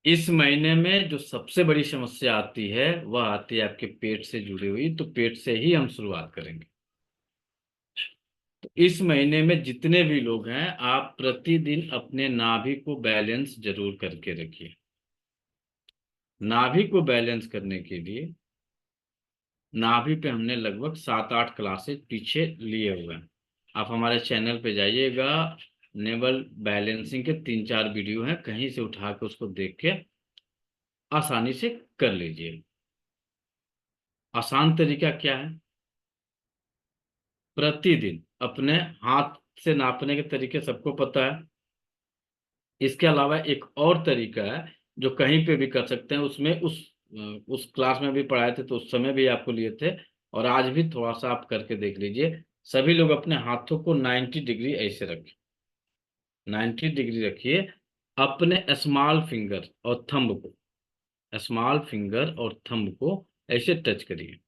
इस महीने में जो सबसे बड़ी समस्या आती है वह आती है आपके पेट से जुड़ी हुई, तो पेट से ही हम शुरुआत करेंगे। तो इस महीने में जितने भी लोग हैं, आप प्रतिदिन अपने नाभि को बैलेंस जरूर करके रखिए। नाभि को बैलेंस करने के लिए नाभि पे हमने लगभग 7-8 क्लासेस पीछे लिए हुए हैं। आप हमारे चैनल पे जाइएगा, नेवल बैलेंसिंग के 3-4 वीडियो हैं, कहीं से उठा के उसको देख के आसानी से कर लीजिए। आसान तरीका क्या है? प्रतिदिन अपने हाथ से नापने के तरीके सबको पता है। इसके अलावा एक और तरीका है जो कहीं पे भी कर सकते हैं, उसमें उस क्लास में भी पढ़ाए थे तो उस समय भी आपको लिए थे, और आज भी थोड़ा सा आप करके देख लीजिए। सभी लोग अपने हाथों को 90 डिग्री ऐसे रखें। 90 डिग्री रखिए। अपने स्मॉल फिंगर और थंब को, स्मॉल फिंगर और थंब को ऐसे टच करिए।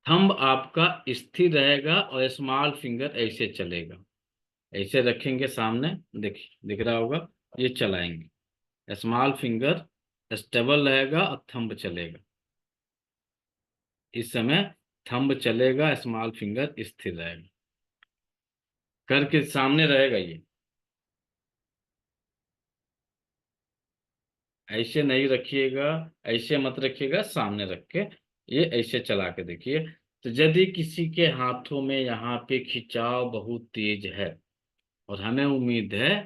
थंब आपका स्थिर रहेगा और स्मॉल फिंगर ऐसे चलेगा। ऐसे रखेंगे सामने, देखिए दिख रहा होगा, ये चलाएंगे। स्मॉल फिंगर स्टेबल रहेगा और थंब चलेगा। इस समय थंब चलेगा, स्मॉल फिंगर स्थिर रहेगा। करके सामने रहेगा ये। ऐसे नहीं रखिएगा, ऐसे मत रखिएगा, सामने रख के ये ऐसे चला के देखिए। तो यदि किसी के हाथों में यहाँ पे खिंचाव बहुत तेज है, और हमें उम्मीद है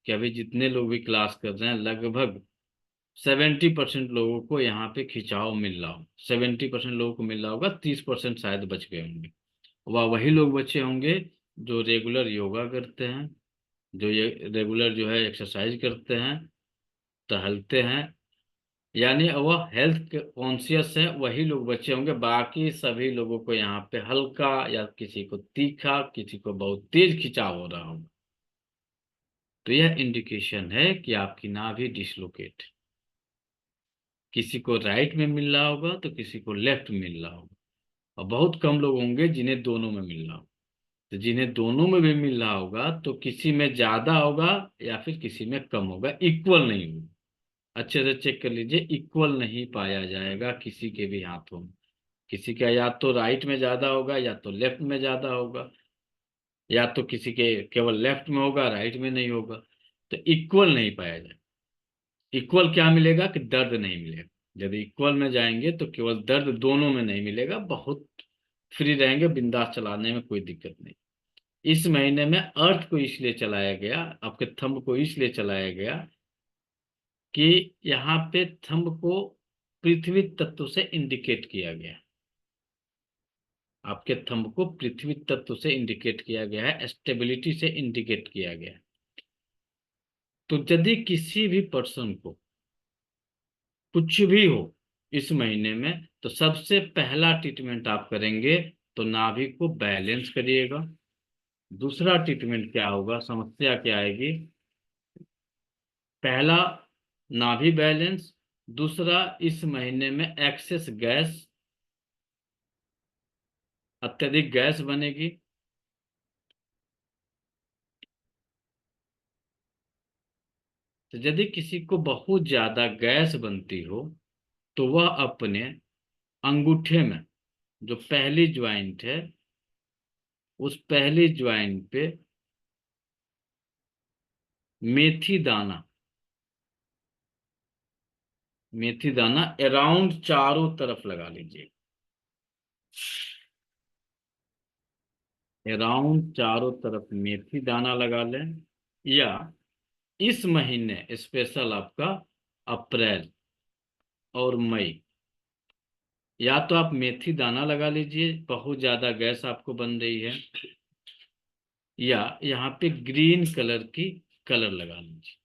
कि अभी जितने लोग भी क्लास कर रहे हैं लगभग 70% लोगों को यहाँ पे खिंचाव मिल रहा हो, 70% लोगों को मिल रहा होगा, 30% शायद बच गए होंगे। वह वही लोग बचे होंगे जो रेगुलर योगा करते हैं, जो ये रेगुलर जो है एक्सरसाइज करते हैं, टहलते हैं, यानी वह हेल्थ कॉन्शियस है, वही लोग बचे होंगे। बाकी सभी लोगों को यहाँ पे हल्का या किसी को तीखा, किसी को बहुत तेज खिंचाव हो रहा होगा। तो यह इंडिकेशन है कि आपकी नाभि डिसलोकेट। किसी को राइट में मिल रहा होगा तो किसी को लेफ्ट में मिल रहा होगा, और बहुत कम लोग होंगे जिन्हें दोनों में मिल रहा होगा। तो जिन्हें दोनों में भी मिल रहा होगा तो किसी में ज्यादा होगा या फिर किसी में कम होगा, इक्वल नहीं होगा। अच्छे से चेक कर लीजिए, इक्वल नहीं पाया जाएगा किसी के भी हाथों में। किसी का या तो राइट में ज्यादा होगा या तो लेफ्ट में ज्यादा होगा, या तो किसी के केवल लेफ्ट में होगा, राइट में नहीं होगा। तो इक्वल नहीं पाया जाएगा। इक्वल क्या मिलेगा कि दर्द नहीं मिलेगा। यदि इक्वल में जाएंगे तो केवल दर्द दोनों में नहीं मिलेगा, बहुत फ्री रहेंगे, बिंदास चलाने में कोई दिक्कत नहीं। इस महीने में अर्थ को इसलिए चलाया गया, आपके थंब को इसलिए चलाया गया कि यहाँ पे थंब को पृथ्वी तत्व से इंडिकेट किया गया। आपके थंब को पृथ्वी तत्व से इंडिकेट किया गया है, स्टेबिलिटी से इंडिकेट किया गया है। तो यदि किसी भी पर्सन को कुछ भी हो इस महीने में, तो सबसे पहला ट्रीटमेंट आप करेंगे तो नाभि को बैलेंस करिएगा। दूसरा ट्रीटमेंट क्या होगा, समस्या क्या आएगी? पहला नाभि बैलेंस, दूसरा इस महीने में एक्सेस गैस, अत्यधिक गैस बनेगी। तो यदि किसी को बहुत ज्यादा गैस बनती हो तो वह अपने अंगूठे में जो पहली ज्वाइंट है, उस पहली ज्वाइंट पे मेथी दाना, मेथी दाना अराउंड चारों तरफ लगा लीजिए। अराउंड चारों तरफ मेथी दाना लगा लें। या इस महीने स्पेशल आपका अप्रैल और मई, या तो आप मेथी दाना लगा लीजिए, बहुत ज्यादा गैस आपको बन रही है, या यहाँ पे ग्रीन कलर की कलर लगा लीजिए।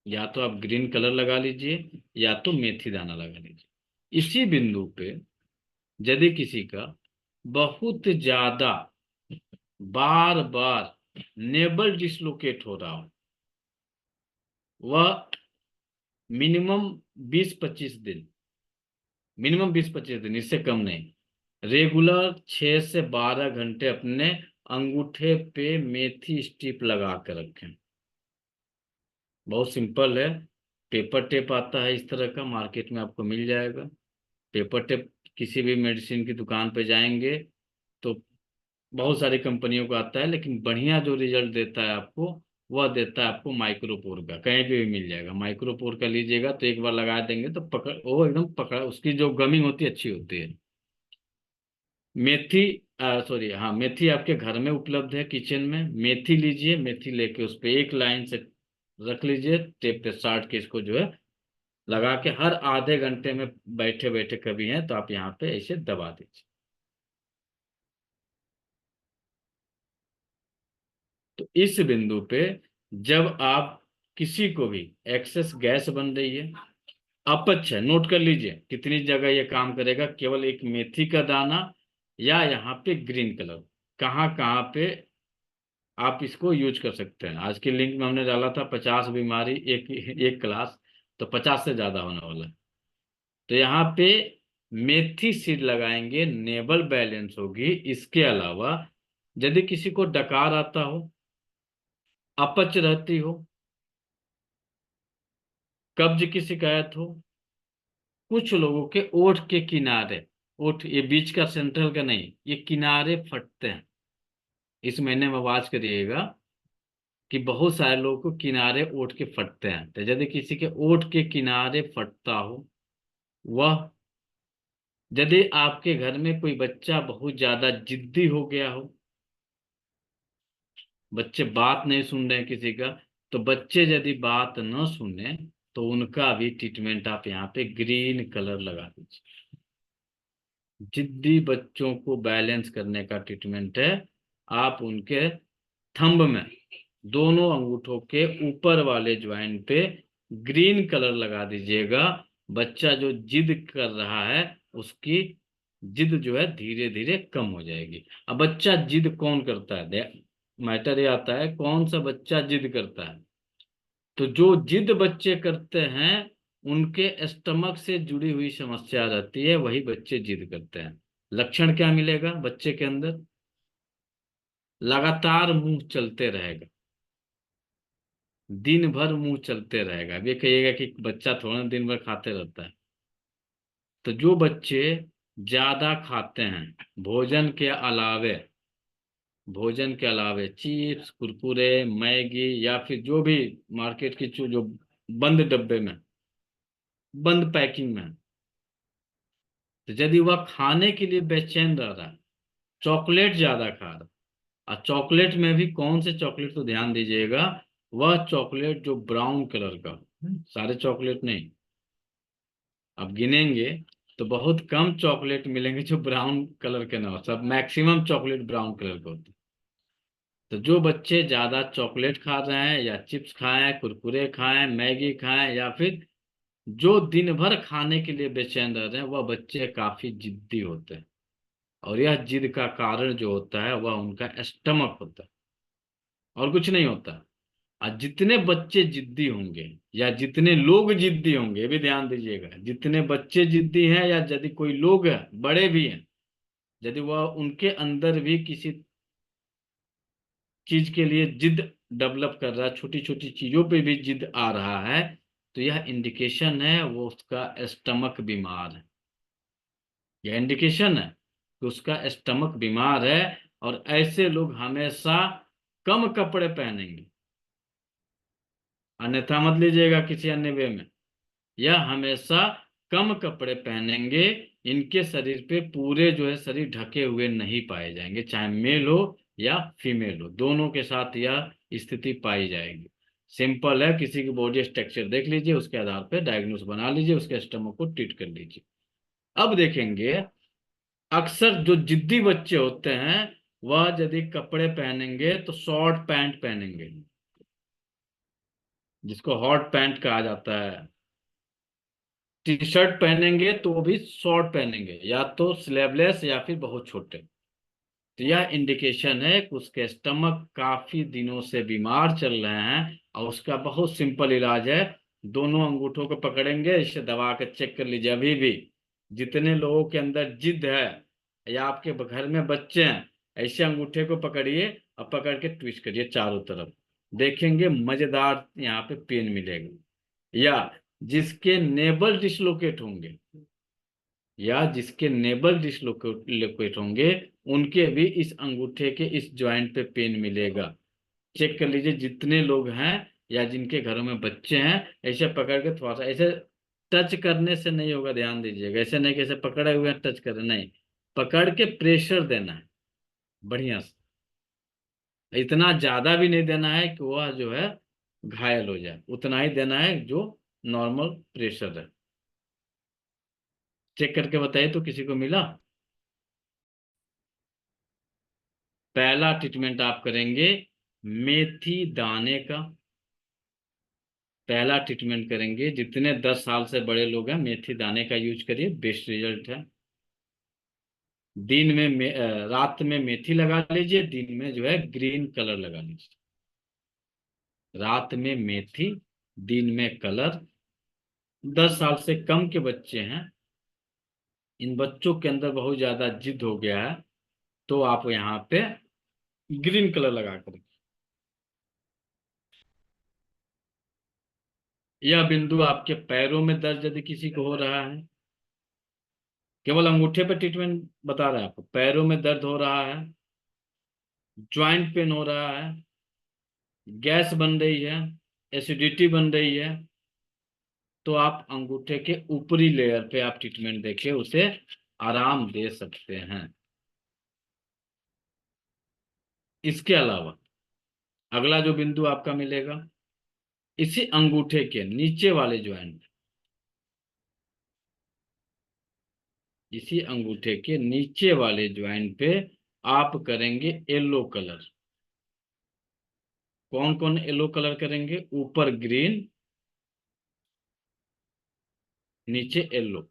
या तो आप ग्रीन कलर लगा लीजिए या तो मेथी दाना लगा लीजिए। इसी बिंदु पे यदि किसी का बहुत ज्यादा बार बार नेबल डिसलोकेट हो रहा हो, वह मिनिमम 20-25 दिन, मिनिमम 20-25 दिन, इससे कम नहीं, रेगुलर 6 से 12 घंटे अपने अंगूठे पे मेथी स्ट्रिप लगा कर रखें। बहुत सिंपल है। पेपर टेप आता है इस तरह का, मार्केट में आपको मिल जाएगा। पेपर टेप किसी भी मेडिसिन की दुकान पे जाएंगे तो बहुत सारी कंपनियों का आता है, लेकिन बढ़िया जो रिजल्ट देता है आपको, वह देता है आपको माइक्रोपोर का। कहीं पे भी मिल जाएगा, माइक्रोपोर का लीजिएगा तो एक बार लगा देंगे तो पकड़, वो एकदम पकड़ा, उसकी जो गमिंग होती है अच्छी होती है। मेथी, सॉरी, हाँ, मेथी आपके घर में उपलब्ध है किचन में। मेथी लीजिए, मेथी लेके उस पे एक लाइन से रख लीजिए, टेप पे साट के इसको जो है लगा के हर आधे घंटे में बैठे बैठे कभी हैं तो आप यहाँ पे ऐसे दबा दीजिए। तो इस बिंदु पे जब आप किसी को भी एक्सेस गैस बन रही है, अपच है, नोट कर लीजिए कितनी जगह ये काम करेगा, केवल एक मेथी का दाना या यहाँ पे ग्रीन कलर, कहाँ कहाँ पे आप इसको यूज कर सकते हैं। आज के लिंक में हमने डाला था 50 बीमारी एक एक क्लास, तो 50 से ज्यादा होने वाला है। तो यहाँ पे मेथी सीड लगाएंगे, नेबल बैलेंस होगी। इसके अलावा यदि किसी को डकार आता हो, अपच रहती हो, कब्ज की शिकायत हो, कुछ लोगों के ओठ के किनारे, ओठ ये बीच का सेंट्रल का नहीं, ये किनारे फटते हैं। इस महीने में आवाज करिएगा कि बहुत सारे लोगों को किनारे ओठ के फटते हैं। तो यदि किसी के ओठ के किनारे फटता हो, वह, यदि आपके घर में कोई बच्चा बहुत ज्यादा जिद्दी हो गया हो, बच्चे बात नहीं सुन रहे हैं किसी का, तो बच्चे यदि बात न सुने तो उनका भी ट्रीटमेंट आप यहाँ पे ग्रीन कलर लगा दीजिए। जिद्दी बच्चों को बैलेंस करने का ट्रीटमेंट है। आप उनके थंब में, दोनों अंगूठों के ऊपर वाले ज्वाइंट पे ग्रीन कलर लगा दीजिएगा। बच्चा जो जिद कर रहा है, उसकी जिद जो है धीरे धीरे कम हो जाएगी। अब बच्चा जिद कौन करता है, मैटर ये आता है कौन सा बच्चा जिद करता है। तो जो जिद बच्चे करते हैं, उनके स्टमक से जुड़ी हुई समस्या रहती है, वही बच्चे जिद करते हैं। लक्षण क्या मिलेगा बच्चे के अंदर? लगातार मुंह चलते रहेगा, दिन भर मुंह चलते रहेगा। अब ये कहिएगा कि बच्चा थोड़ा दिन भर खाते रहता है। तो जो बच्चे ज्यादा खाते हैं, भोजन के अलावे, भोजन के अलावे चिप्स, कुरकुरे, मैगी या फिर जो भी मार्केट की जो बंद डब्बे में, बंद पैकिंग में, तो यदि वह खाने के लिए बेचैन रह रहा है, चॉकलेट ज्यादा खा रहा है, और चॉकलेट में भी कौन से चॉकलेट, तो ध्यान दीजिएगा, वह चॉकलेट जो ब्राउन कलर का हो, सारे चॉकलेट नहीं, आप गिनेंगे तो बहुत कम चॉकलेट मिलेंगे जो ब्राउन कलर के ना हो, सब मैक्सिमम चॉकलेट ब्राउन कलर के होते हैं। तो जो बच्चे ज्यादा चॉकलेट खा रहे हैं या चिप्स खाएं, कुरकुरे खाएं, मैगी खाएं, या फिर जो दिन भर खाने के लिए बेचैन रह रहे हैं, वह बच्चे काफी जिद्दी होते हैं। और यह जिद का कारण जो होता है वह उनका स्टमक होता है, और कुछ नहीं होता। और जितने बच्चे जिद्दी होंगे या जितने लोग जिद्दी होंगे, ये भी ध्यान दीजिएगा, जितने बच्चे जिद्दी हैं या यदि कोई लोग हैं, बड़े भी हैं, यदि वह उनके अंदर भी किसी चीज के लिए जिद डेवलप कर रहा है, छोटी छोटी चीजों पे भी जिद आ रहा है, तो यह इंडिकेशन है वो उसका स्टमक बीमार है। यह इंडिकेशन है कि उसका स्टमक बीमार है। और ऐसे लोग हमेशा कम कपड़े पहनेंगे, अन्यथा मत लीजिएगा किसी अन्य वे में। यह हमेशा कम कपड़े पहनेंगे। इनके शरीर पे पूरे जो है शरीर ढके हुए नहीं पाए जाएंगे, चाहे मेल हो या फीमेल हो, दोनों के साथ यह स्थिति पाई जाएगी। सिंपल है, किसी की बॉडी स्ट्रक्चर देख लीजिए, उसके आधार पर डायग्नोस बना लीजिए, उसके स्टमक को ट्रीट कर लीजिए। अब देखेंगे, अक्सर जो जिद्दी बच्चे होते हैं, वह यदि कपड़े पहनेंगे तो शॉर्ट पैंट पहनेंगे, जिसको हॉट पैंट कहा जाता है। टी शर्ट पहनेंगे तो भी शॉर्ट पहनेंगे, या तो स्लीवलेस या फिर बहुत छोटे। तो यह इंडिकेशन है कि उसके स्टमक काफी दिनों से बीमार चल रहे हैं। और उसका बहुत सिंपल इलाज है, दोनों अंगूठों को पकड़ेंगे, इसे दबा कर चेक कर लीजिए। अभी भी जितने लोगों के अंदर जिद है या आपके घर में बच्चे हैं, ऐसे अंगूठे को पकड़िए और पकड़ के ट्विस्ट करिए चारों तरफ, देखेंगे मजेदार यहाँ पे पेन मिलेगा। या जिसके नेबल डिसलोकेट होंगे, या जिसके नेबल डिसलोकेट होंगे, उनके भी इस अंगूठे के इस जॉइंट पे पेन मिलेगा। चेक कर लीजिए जितने लोग हैं या जिनके घरों में बच्चे हैं, ऐसे पकड़ के थोड़ा सा ऐसे टच करने से नहीं होगा, ध्यान दीजिएगा। ऐसे नहीं कि ऐसे पकड़े हुए हैं टच कर, नहीं, पकड़ के प्रेशर देना है बढ़िया से। इतना ज्यादा भी नहीं देना है कि वह जो है घायल हो जाए, उतना ही देना है जो नॉर्मल प्रेशर है। चेक करके बताइए तो किसी को मिला। पहला ट्रीटमेंट आप करेंगे मेथी दाने का। पहला ट्रीटमेंट करेंगे, जितने 10 साल से बड़े लोग हैं मेथी दाने का यूज करिए, बेस्ट रिजल्ट है। दिन में रात में मेथी लगा लीजिए, दिन में जो है ग्रीन कलर लगा लीजिए। रात में मेथी, दिन में कलर। 10 साल से कम के बच्चे हैं, इन बच्चों के अंदर बहुत ज्यादा जिद हो गया है, तो आप यहाँ पे ग्रीन कलर लगा कर। यह बिंदु आपके पैरों में दर्द यदि किसी को हो रहा है, केवल अंगूठे पर ट्रीटमेंट बता रहा है आपको, पैरों में दर्द हो रहा है, ज्वाइंट पेन हो रहा है, गैस बन रही है, एसिडिटी बन रही है, तो आप अंगूठे के ऊपरी लेयर पे आप ट्रीटमेंट देके उसे आराम दे सकते हैं। इसके अलावा अगला जो बिंदु आपका मिलेगा, इसी अंगूठे के नीचे वाले ज्वाइंट, इसी अंगूठे के नीचे वाले ज्वाइंट पे आप करेंगे येलो कलर। कौन कौन येलो कलर करेंगे? ऊपर ग्रीन, नीचे येलो।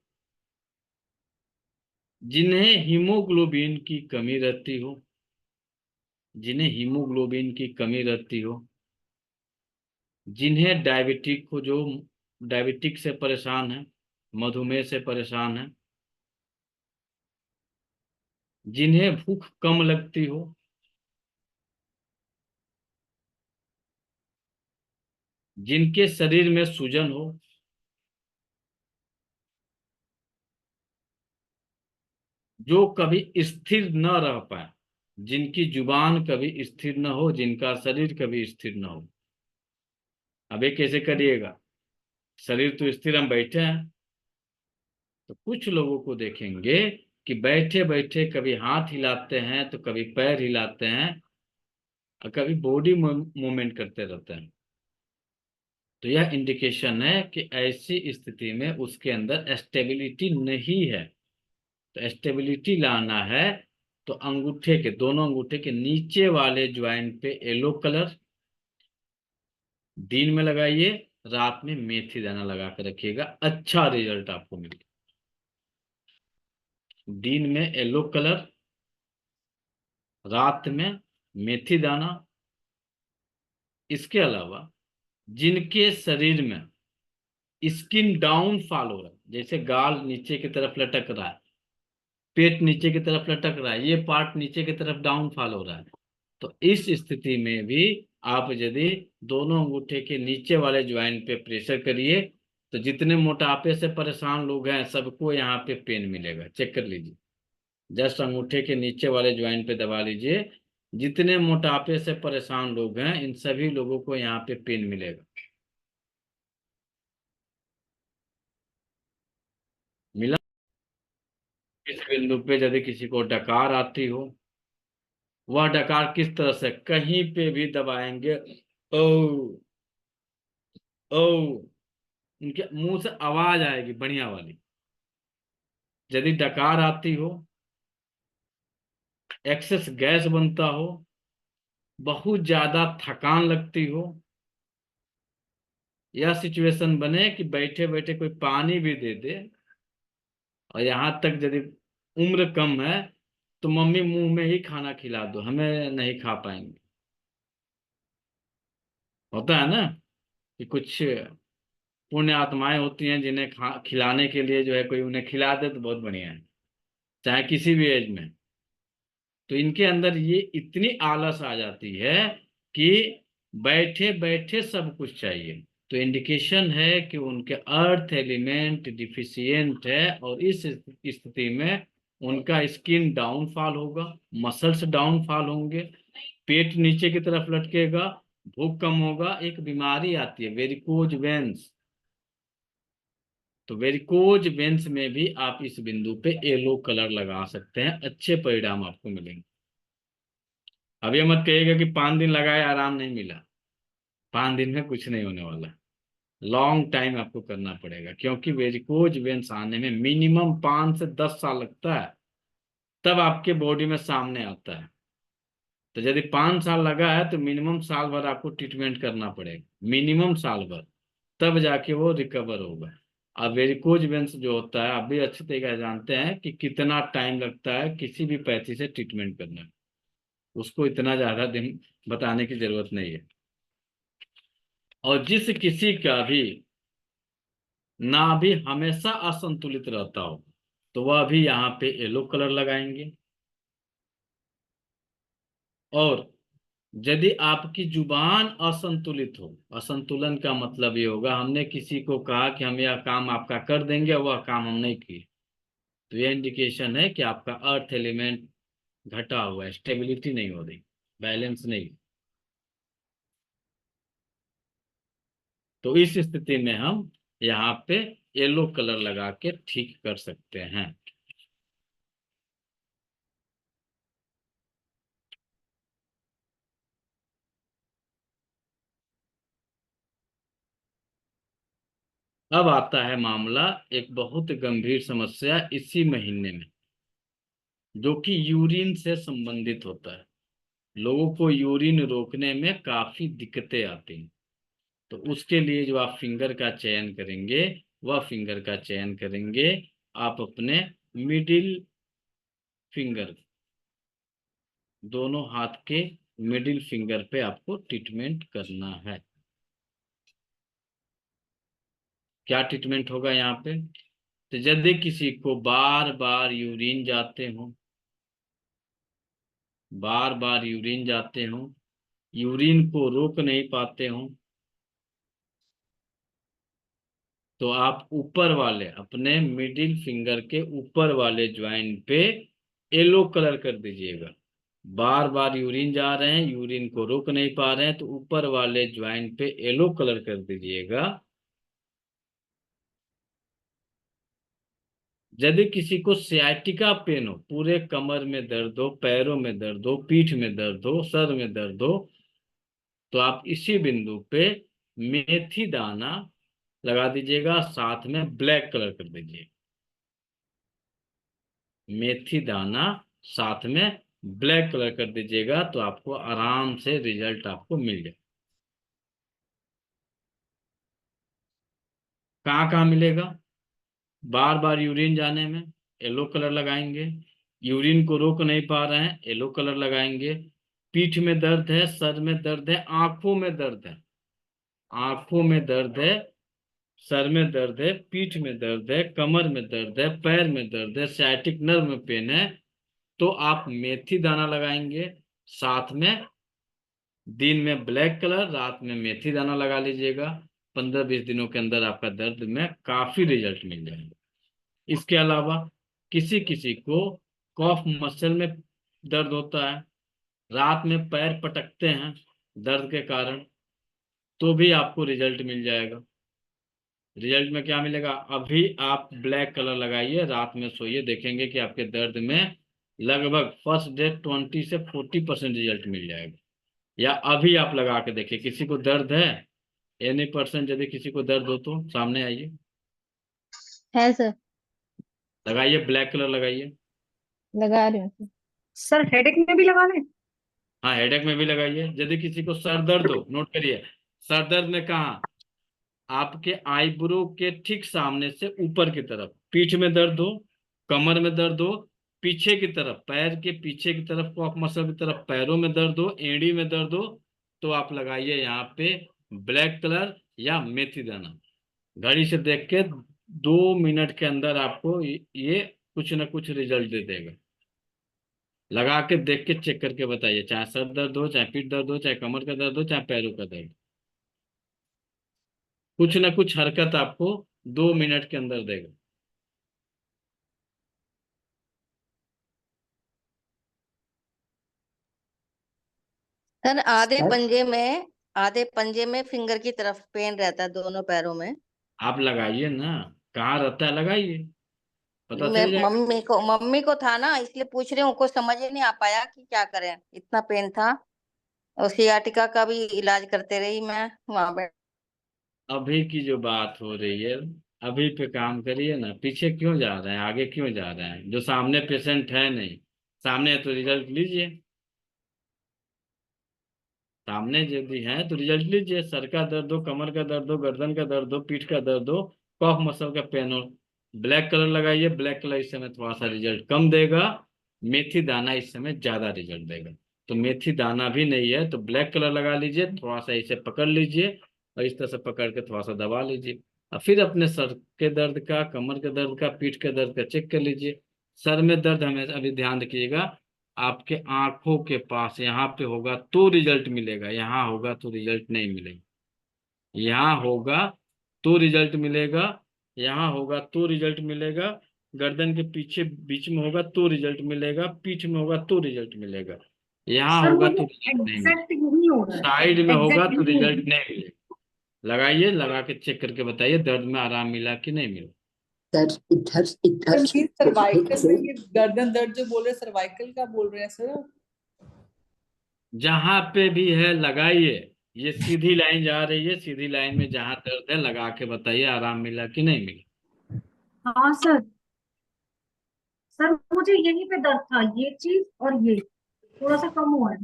जिन्हें हीमोग्लोबिन की कमी रहती हो, जिन्हें हीमोग्लोबिन की कमी रहती हो, जिन्हें डायबिटिक हो, जो डायबिटिक से परेशान है, मधुमेह से परेशान है, जिन्हें भूख कम लगती हो, जिनके शरीर में सूजन हो, जो कभी स्थिर न रह पाए, जिनकी जुबान कभी स्थिर न हो, जिनका शरीर कभी स्थिर न हो। अब ये कैसे करिएगा? शरीर तो स्थिर, हम बैठे हैं, तो कुछ लोगों को देखेंगे कि बैठे बैठे कभी हाथ हिलाते हैं तो कभी पैर हिलाते हैं और कभी बॉडी मूवमेंट करते रहते हैं। तो यह इंडिकेशन है कि ऐसी स्थिति में उसके अंदर स्टेबिलिटी नहीं है। तो स्टेबिलिटी लाना है तो अंगूठे के, दोनों अंगूठे के नीचे वाले ज्वाइंट पे येलो कलर दिन में लगाइए, रात में मेथी दाना लगा कर रखिएगा, अच्छा रिजल्ट आपको मिलेगा। दिन में येलो कलर, रात में मेथी दाना। इसके अलावा जिनके शरीर में स्किन डाउन फॉल हो रहा है, जैसे गाल नीचे की तरफ लटक रहा है, पेट नीचे की तरफ लटक रहा है, ये पार्ट नीचे की तरफ डाउन फॉल हो रहा है, तो इस स्थिति में भी आप यदि दोनों अंगूठे के नीचे वाले ज्वाइंट पे प्रेशर करिए, तो जितने मोटापे से परेशान लोग हैं सबको यहाँ पे पेन मिलेगा। चेक कर लीजिए, जस्ट अंगूठे के नीचे वाले ज्वाइंट पे दबा लीजिए, जितने मोटापे से परेशान लोग हैं इन सभी लोगों को यहाँ पे पेन मिलेगा। मिला। इस बिंदु पे यदि किसी को डकार आती हो, वह डकार किस तरह से, कहीं पे भी दबाएंगे, ओ ओ, उनके मुंह से आवाज आएगी बढ़िया वाली। यदि डकार आती हो, एक्सेस गैस बनता हो, बहुत ज्यादा थकान लगती हो, यह सिचुएशन बने कि बैठे बैठे कोई पानी भी दे दे, और यहाँ तक यदि उम्र कम है तो मम्मी मुंह में ही खाना खिला दो, हमें नहीं खा पाएंगे। होता है ना कि कुछ पुण्य आत्माएं होती हैं जिन्हें खिलाने के लिए जो है कोई उन्हें खिला दे तो बहुत बढ़िया है, चाहे किसी भी एज में। तो इनके अंदर ये इतनी आलस आ जाती है कि बैठे बैठे सब कुछ चाहिए। तो इंडिकेशन है कि उनके अर्थ एलिमेंट डिफिशियंट है, और इस स्थिति में उनका स्किन डाउनफॉल होगा, मसल्स डाउनफॉल होंगे, पेट नीचे की तरफ लटकेगा, भूख कम होगा। एक बीमारी आती है वेरिकोज वेन्स, तो वेरिकोज वेन्स में भी आप इस बिंदु पे येलो कलर लगा सकते हैं, अच्छे परिणाम आपको मिलेंगे। अब ये मत कहिएगा कि 5 दिन लगाए आराम नहीं मिला। 5 दिन में कुछ नहीं होने वाला, लॉन्ग टाइम आपको करना पड़ेगा, क्योंकि वेरिकोज वेन्स आने में मिनिमम 5 से 10 साल लगता है, तब आपके बॉडी में सामने आता है। तो यदि 5 साल लगा है तो मिनिमम साल भर आपको ट्रीटमेंट करना पड़ेगा, मिनिमम साल भर, तब जाके वो रिकवर होगा। अब वेरिकोज वेन्स जो होता है, आप भी अच्छी तरीके से जानते हैं कि कितना टाइम लगता है किसी भी पैथी से ट्रीटमेंट करने में, उसको इतना ज्यादा दिन बताने की जरूरत नहीं है। और जिस किसी का भी नाभि हमेशा असंतुलित रहता हो, तो वह भी यहाँ पे येलो कलर लगाएंगे। और यदि आपकी जुबान असंतुलित हो, असंतुलन का मतलब ये होगा, हमने किसी को कहा कि हम यह काम आपका कर देंगे, वह काम हम नहीं किए, तो यह इंडिकेशन है कि आपका अर्थ एलिमेंट घटा हुआ है, स्टेबिलिटी नहीं हो रही, बैलेंस नहीं। तो इस स्थिति में हम यहाँ पे येलो कलर लगा के ठीक कर सकते हैं। अब आता है मामला एक बहुत गंभीर समस्या इसी महीने में, जो कि यूरिन से संबंधित होता है। लोगों को यूरिन रोकने में काफी दिक्कतें आती हैं। तो उसके लिए जो आप फिंगर का चयन करेंगे, वह फिंगर का चयन करेंगे आप अपने मिडिल फिंगर, दोनों हाथ के मिडिल फिंगर पे आपको ट्रीटमेंट करना है। क्या ट्रीटमेंट होगा यहाँ पे? तो यदि किसी को बार बार यूरिन जाते हो, बार बार यूरिन जाते हो, यूरिन को रोक नहीं पाते हो, तो आप ऊपर वाले अपने मिडिल फिंगर के ऊपर वाले ज्वाइंट पे येलो कलर कर दीजिएगा। बार बार यूरिन जा रहे हैं, यूरिन को रोक नहीं पा रहे हैं, तो ऊपर वाले ज्वाइंट पे येलो कलर कर दीजिएगा। यदि किसी को सियाटिका पेन हो, पूरे कमर में दर्द हो, पैरों में दर्द हो, पीठ में दर्द हो, सर में दर्द हो, तो आप इसी बिंदु पे मेथी दाना लगा दीजिएगा, साथ में ब्लैक कलर कर दीजिए। मेथी दाना साथ में ब्लैक कलर कर दीजिएगा, तो आपको आराम से रिजल्ट आपको मिल जाए। कहाँ कहाँ मिलेगा? बार बार यूरिन जाने में येलो कलर लगाएंगे, यूरिन को रोक नहीं पा रहे हैं येलो कलर लगाएंगे, पीठ में दर्द है, सर में दर्द है, आंखों में दर्द है, आंखों में दर्द है, सर में दर्द है, पीठ में दर्द है, कमर में दर्द है, पैर में दर्द है, साइटिक नर्व में पेन है, तो आप मेथी दाना लगाएंगे, साथ में दिन में ब्लैक कलर, रात में मेथी दाना लगा लीजिएगा। 15-20 दिनों के अंदर आपका दर्द में काफी रिजल्ट मिल जाएगा। इसके अलावा किसी किसी को कॉफ मसल में दर्द होता है, रात में पैर पटकते हैं दर्द के कारण, तो भी आपको रिजल्ट मिल जाएगा। रिजल्ट में क्या मिलेगा? अभी आप ब्लैक कलर लगाइए, रात में सोइए, देखेंगे कि आपके दर्द में लगभग फर्स्ट डे 20 से 40% रिजल्ट मिल जाएगा। या अभी आप लगा के देखिए, किसी को दर्द है, एनी परसेंट यदि किसी को दर्द हो तो सामने आइए, है सर। लगाइए, ब्लैक कलर लगाइए। लगा रही हूँ सर। सर हेडेक में भी लगा लें? हाँ, हेडेक में भी लगाइए। यदि किसी को सर दर्द हो, नोट करिए, सर दर्द में कहाँ? आपके आईब्रो के ठीक सामने से ऊपर की तरफ, पीठ में दर्द हो, कमर में दर्द हो, पीछे की तरफ, पैर के पीछे की तरफ, कॉफ मसल की तरफ, पैरों में दर्द हो, एड़ी में दर्द हो, तो आप लगाइए यहाँ पे ब्लैक कलर या मेथी दाना। घड़ी से देख के 2 मिनट के अंदर आपको ये कुछ ना कुछ रिजल्ट दे देगा। लगा के देख के चेक करके बताइए, चाहे सर दर्द हो, चाहे पीठ दर्द हो, चाहे कमर का दर्द हो, चाहे पैरों का दर्द। कुछ ना कुछ हरकत आपको 2 मिनट के अंदर देगा। सर आधे पंजे में फिंगर की तरफ पेन रहता है दोनों पैरों में। आप लगाइए ना, कहाँ रहता है लगाइए, पता मैं चल जाएगा। मम्मी को था ना, इसलिए पूछ रही हूँ, कुछ समझ ही नहीं आ पाया कि क्या करें, इतना पेन था। और सियाटिका का भी इलाज करते रही मैं वहां पे। अभी की जो बात हो रही है, अभी पे काम करिए ना, पीछे क्यों जा रहे हैं, आगे क्यों जा रहे हैं? जो सामने पेशेंट है नहीं, सामने है तो रिजल्ट लीजिए। सामने यदि है तो रिजल्ट लीजिए। सर का दर्द हो, कमर का दर्द हो, गर्दन का दर्द हो, पीठ का दर्द हो, कॉफ मसल का पेन हो, ब्लैक कलर लगाइए। ब्लैक कलर इस समय थोड़ा सा रिजल्ट कम देगा, मेथी दाना इस समय ज्यादा रिजल्ट देगा। तो मेथी दाना भी नहीं है तो ब्लैक कलर लगा लीजिए, थोड़ा सा इसे पकड़ लीजिए और इस तरह से पकड़ के थोड़ा सा दबा लीजिए। और फिर अपने सर के दर्द का, कमर के दर्द का, पीठ के दर्द का चेक कर लीजिए। सर में दर्द हमें अभी ध्यान रखिएगा, आपके आंखों के पास यहाँ पे होगा तो रिजल्ट मिलेगा, यहाँ होगा तो रिजल्ट नहीं मिलेगा। यहाँ होगा तो रिजल्ट मिलेगा, यहाँ होगा तो रिजल्ट मिलेगा, गर्दन के पीछे बीच में होगा तो रिजल्ट मिलेगा, पीठ में होगा तो रिजल्ट मिलेगा, यहाँ सर होगा मुझे तो रिजल्ट नहीं मिलेगा, एग्जैक्ट यही हो रहा है। साइड में होगा एग्जैक्ट तो यही हो रहा रिजल्ट नहीं मिलेगा। लगाइए, लगा के चेक करके बताइए दर्द में आराम मिला कि नहीं मिला। सर इधर सर इधर ये सर्वाइकल में ये गर्दन दर्द जो बोल रहे हैं सर्वाइकल का बोल रहे हैं सर। जहां पे भी है लगाइए। ये सीधी लाइन जा रही है, सीधी लाइन में जहां दर्द है लगा के बताइए आराम मिला कि नहीं मिला। है। हाँ सर। सर मुझे यहीं पे दर्द था, ये चीज और ये थोड़ा सा कम हुआ है।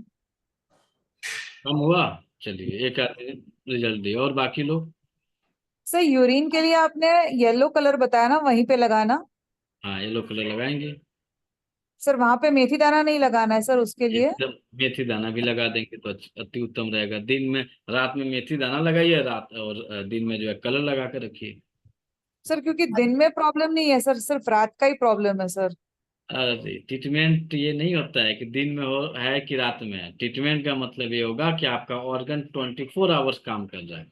कम हुआ? चलिए, एक आदमी रिजल्ट दिए, और बाकी लोग? सर यूरिन के लिए आपने येलो कलर बताया ना, वहीं पे लगाना। हाँ, येलो कलर लगाएंगे। सर वहां पे मेथी दाना नहीं लगाना है सर उसके लिए। एकदम मेथी दाना भी लगा देंगे तो अति उत्तम रहेगा। दिन में, रात में मेथी दाना लगाइए, रात और दिन में जो है कलर लगा के रखिए। सर क्योंकि दिन में प्रॉब्लम नहीं है सर, सिर्फ रात का ही प्रॉब्लम है सर। अरे ट्रीटमेंट ये नहीं होता है कि दिन में हो है कि रात में है। ट्रीटमेंट का मतलब ये होगा कि आपका ऑर्गन 24 आवर्स काम कर रहा है।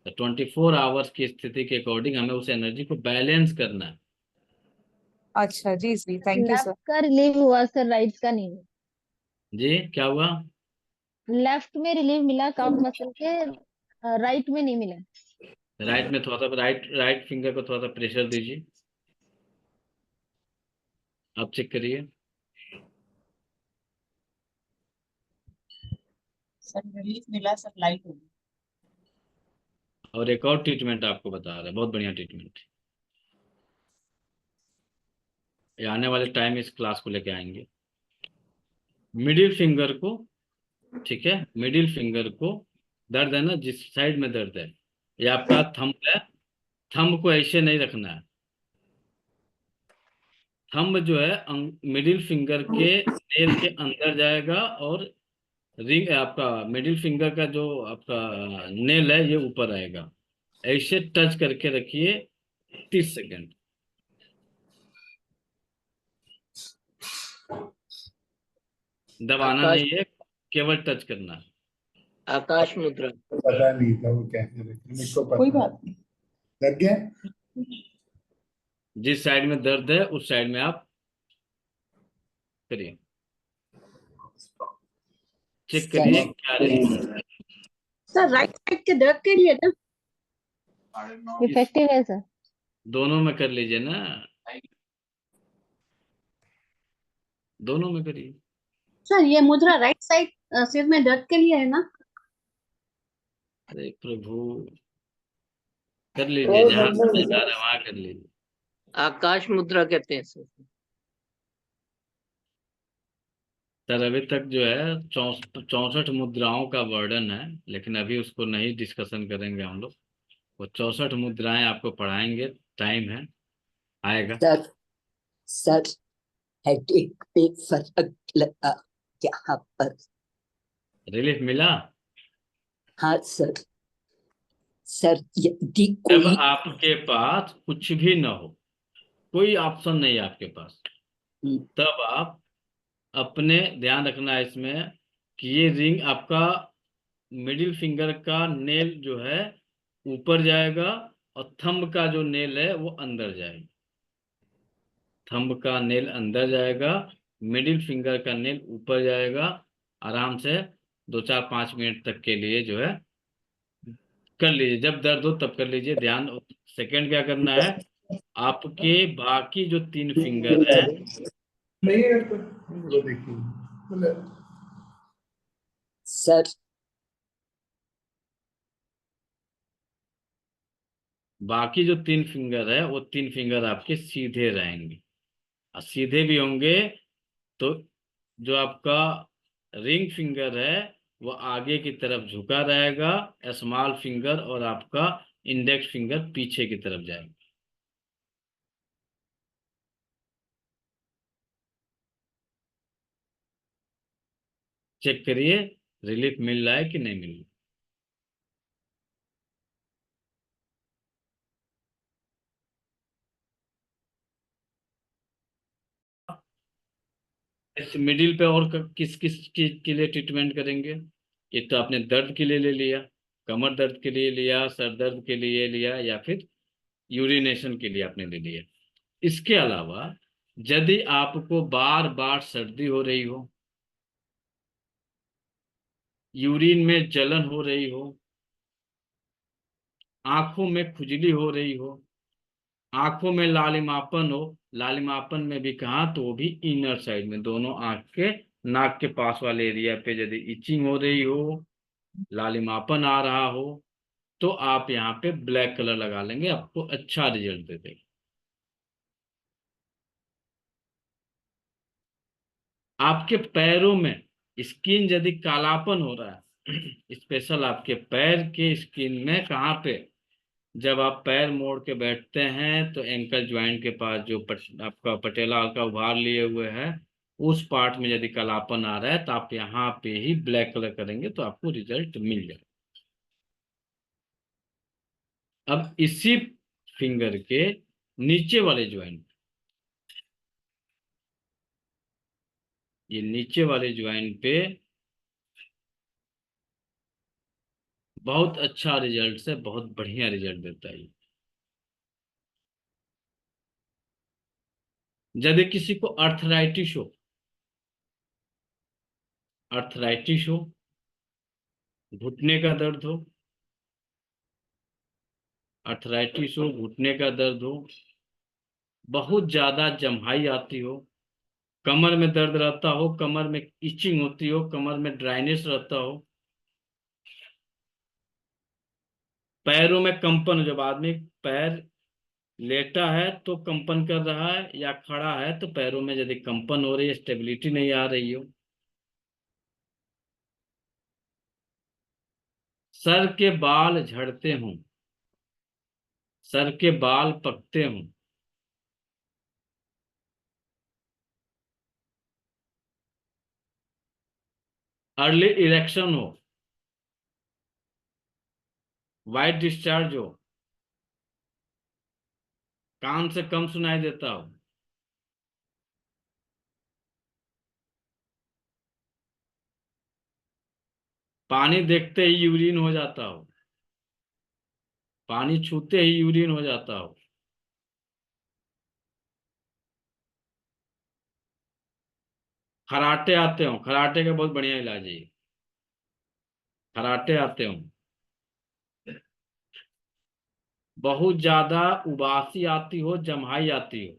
तो 24 आवर्स की स्थिति के अकॉर्डिंग हमें उस एनर्जी को बैलेंस करना है। अच्छा जी जी, थैंक यू लेफ्ट सर। का रिलीव हुआ सर, राइट का नहीं। जी, क्या हुआ? लेफ्ट में रिलीव मिला काफ मसल के, राइट में नहीं मिला। राइट में थोड़ा सा, राइट राइट फिंगर को थोड़ा सा प्रेशर दीजिए, आप चेक करिए। सर रिलीफ मिला सर, लाइट हो गई। और एक और ट्रीटमेंट आपको बता रहा है, बहुत बढ़िया ट्रीटमेंट। ये आने वाले टाइम में इस क्लास को लेके आएंगे। मिडिल फिंगर को, ठीक है, मिडिल फिंगर को, दर्द है ना जिस साइड में दर्द है, ये आपका थंब है, थंब को ऐसे नहीं रखना है। थंब जो है मिडिल फिंगर के नेल के अंदर जाएगा, और रिंग आपका मिडिल फिंगर का जो आपका नेल है ये ऊपर आएगा। ऐसे टच करके रखिए 30 सेकेंड। दबाना आकाश नहीं है, केवल टच करना है। आकाश मुद्रा। पता नहीं था वो कैसे रखे, मेरे को कोई पता बात नहीं। लग गया। जिस साइड में दर्द है उस साइड में आप करिए, चेक करिए क्या रिजल्ट। सर राइट साइड के दर्द के लिए ना। इफेक्टिव है सर। दोनों में कर लीजिए ना, दोनों में करिए। सर ये मुद्रा राइट साइड सिर में दर्द के लिए है ना। अरे प्रभु, कर लीजिए, जहां समझ आ रहा है वहां कर लीजिए। आकाश मुद्रा कहते हैं सर। सर अभी तक जो है 64 मुद्राओं का वर्णन है, लेकिन अभी उसको नहीं डिस्कशन करेंगे हम लोग। वो 64 मुद्राएं आपको पढ़ाएंगे, टाइम है, आएगा। सर सर हेडेक पे फर्क लगा यहाँ पर। रिलीफ मिला? हाँ सर। सर यदि जब कोई आपके पास कुछ भी ना हो, कोई ऑप्शन नहीं है आपके पास, तब आप अपने ध्यान रखना है इसमें कि ये रिंग आपका मिडिल फिंगर का नेल जो है ऊपर जाएगा और थंब का जो नेल है वो अंदर जाएगा। थंब का नेल अंदर जाएगा, मिडिल फिंगर का नेल ऊपर जाएगा। आराम से 2-4-5 मिनट तक के लिए जो है कर लीजिए। जब दर्द हो तब कर लीजिए। ध्यान, सेकंड क्या करना है, आपके बाकी जो 3 फिंगर है नहीं है तो वो देखिए मतलब सर बाकी जो 3 फिंगर है वो 3 फिंगर आपके सीधे रहेंगे। और सीधे भी होंगे तो जो आपका रिंग फिंगर है वो आगे की तरफ झुका रहेगा, स्मॉल फिंगर और आपका इंडेक्स फिंगर पीछे की तरफ जाएगा। चेक करिए रिलीफ मिल रहा है कि नहीं मिल रहा। इस मिडिल पे और किस किस चीज के लिए ट्रीटमेंट करेंगे? एक तो आपने दर्द के लिए ले लिया, कमर दर्द के लिए लिया, सर दर्द के लिए लिया, या फिर यूरिनेशन के लिए आपने ले लिया। इसके अलावा यदि आपको बार बार सर्दी हो रही हो, यूरिन में जलन हो रही हो, आंखों में खुजली हो रही हो, आंखों में लालिमापन हो, लालिमापन में भी कहाँ, तो वो भी इनर साइड में, दोनों आंख के नाक के पास वाले एरिया पे यदि इचिंग हो रही हो, लालिमापन आ रहा हो, तो आप यहाँ पे ब्लैक कलर लगा लेंगे, आपको अच्छा रिजल्ट दे देगा। आपके पैरों में स्किन यदि कालापन हो रहा है, स्पेशल आपके पैर के स्किन में कहाँ पे, जब आप पैर मोड़ के बैठते हैं तो एंकल ज्वाइंट के पास जो आपका पटेला हल्का उभार लिए हुए है, उस पार्ट में यदि कालापन आ रहा है तो आप यहाँ पे ही ब्लैक कलर करेंगे तो आपको रिजल्ट मिल जाएगा। अब इसी फिंगर के नीचे वाले ज्वाइंट, ये नीचे वाले ज्वाइंट पे बहुत अच्छा रिजल्ट से बहुत बढ़िया रिजल्ट देता है। यदि किसी को अर्थराइटिस हो, अर्थराइटिस हो, घुटने का दर्द हो, अर्थराइटिस हो, घुटने का दर्द हो, बहुत ज्यादा जम्हाई आती हो, कमर में दर्द रहता हो, कमर में इचिंग होती हो, कमर में ड्राइनेस रहता हो, पैरों में कंपन हो, जब आदमी पैर लेटा है तो कंपन कर रहा है, या खड़ा है तो पैरों में यदि कंपन हो रही है, स्टेबिलिटी नहीं आ रही हो, सर के बाल झड़ते हों, सर के बाल पकते हों, अर्ली इरेक्शन हो, वाइट डिस्चार्ज हो, कान से कम सुनाई देता हो, पानी देखते ही यूरिन हो जाता हो, पानी छूते ही यूरिन हो जाता हो, खराटे आते हो, खराटे का बहुत बढ़िया इलाज है ये, खराटे आते हो, बहुत ज्यादा उबासी आती हो, जम्हाई आती हो,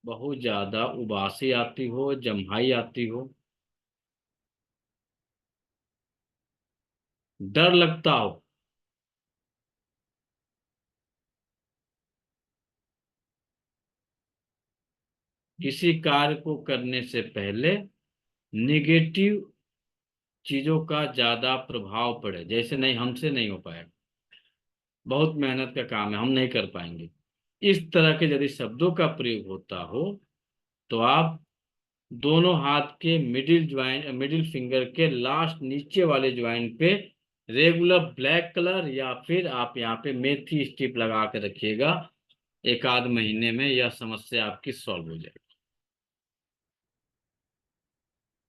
बहुत ज्यादा उबासी आती हो, जम्हाई आती हो, डर लगता हो, किसी कार्य को करने से पहले निगेटिव चीजों का ज्यादा प्रभाव पड़े, जैसे नहीं हमसे नहीं हो पाएगा, बहुत मेहनत का काम है, हम नहीं कर पाएंगे, इस तरह के यदि शब्दों का प्रयोग होता हो तो आप दोनों हाथ के मिडिल ज्वाइंट, मिडिल फिंगर के लास्ट नीचे वाले ज्वाइंट पे रेगुलर ब्लैक कलर या फिर आप यहाँ पे मेथी स्ट्रिप लगा के रखिएगा। 1 आध महीने में यह समस्या आपकी सॉल्व हो जाएगी।